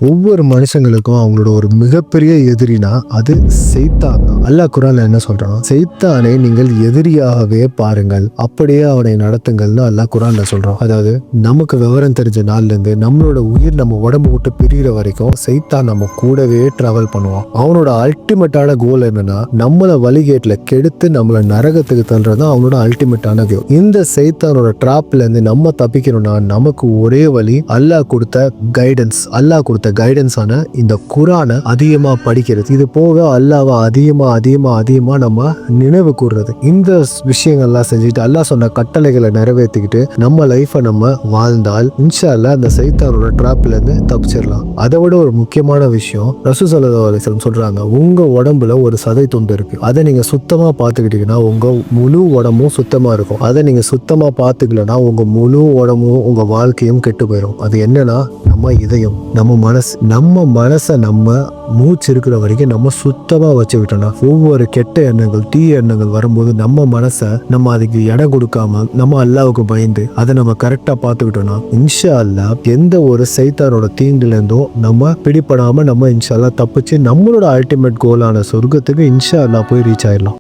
ஒவ்வொரு மனுஷங்களுக்கும் அவங்களோட ஒரு மிகப்பெரிய எதிரினா அது சைத்தான் தான். அல்லாஹ் குர்ஆன்ல என்ன சொல்றான், சைத்தானை நீங்கள் எதிரியாகவே பாருங்கள், அப்படியே அவனை நடத்துங்கள்னு அல்லாஹ் குர்ஆன்ல சொல்றான். அதாவது நமக்கு விவரம் தெரிஞ்ச நாள்ல இருந்து நம்மளோட உயிர் நம்ம உடம்பு விட்டு பிரிகிற வரைக்கும் சைத்தான் நம்ம கூடவே டிராவல் பண்ணுவான். அவனோட அல்டிமேட்டான கோல் என்னன்னா நம்மள வழிகேட்டுல கெடுத்து நம்மள நரகத்துக்கு தள்ளுறது அவனோட அல்டிமேட்டான கோல். இந்த சைத்தானோட டிராப்ல இருந்து நம்ம தப்பிக்கணும்னா நமக்கு ஒரே வழி அல்லாஹ் கொடுத்த கைடன்ஸ். அல்லாஹ் கொடுத்த கைடன்ஸான இந்த குர்ஆனை அதிகமா படிக்கிறது. இது போக அல்லாஹ்வை அதிகமா நம்ம நினைவு கூறுறது. இந்த விஷயங்கள்லாம் செஞ்சுட்டு அல்லாஹ் சொன்ன கட்டளைகளை நிறைவேற்றிக்கிட்டு நம்ம லைஃபை நம்ம வாழ்ந்தால் இன்ஷா அல்லாஹ் அந்த சைத்தானோட டிராப்ல இருந்து தப்பிச்சிடலாம். அதை விட ஒரு முக்கியமான விஷயம் ரசூல் ஸல்லல்லாஹு அலைஹி வஸல்லம் சொல்றாங்க, உங்க உடம்புல ஒரு சதை துண்டு இருக்கு, அதை நீங்க சுத்தமா பார்த்துக்கிட்டீங்கன்னா உங்க முழு உடம்பும் சுத்தமா இருக்கும். அதை நீங்க சுத்தமா பார்த்துக்கலன்னா உங்க முழு உடம்பும் உங்க வாழ்க்கையும் கெட்டு போயிடும். அது என்னன்னா நம்ம இதயம், நம்ம மனசை நம்ம மூச்சு இருக்கிற வரைக்கும் நம்ம சுத்தமா வச்சு விட்டோம்னா ஒவ்வொரு கெட்ட எண்ணங்கள் தீய எண்ணங்கள் வரும்போது நம்ம மனசை நம்ம அதுக்கு இடம் கொடுக்காம நம்ம அல்லாஹ்வுக்கு பயந்து அதை நம்ம கரெக்டா பார்த்துக்கிட்டோம்னா இன்ஷா அல்லாஹ் எந்த ஒரு சைத்தானோட தீங்குல இருந்தும் நம்ம பிடிபடாம நம்ம இன்ஷா அல்லாஹ் தப்பிச்சு நம்மளோட அல்டிமேட் கோலான சொர்க்கத்துக்கு இன்ஷா அல்லாஹ் போய் ரீச் ஆயிடலாம்.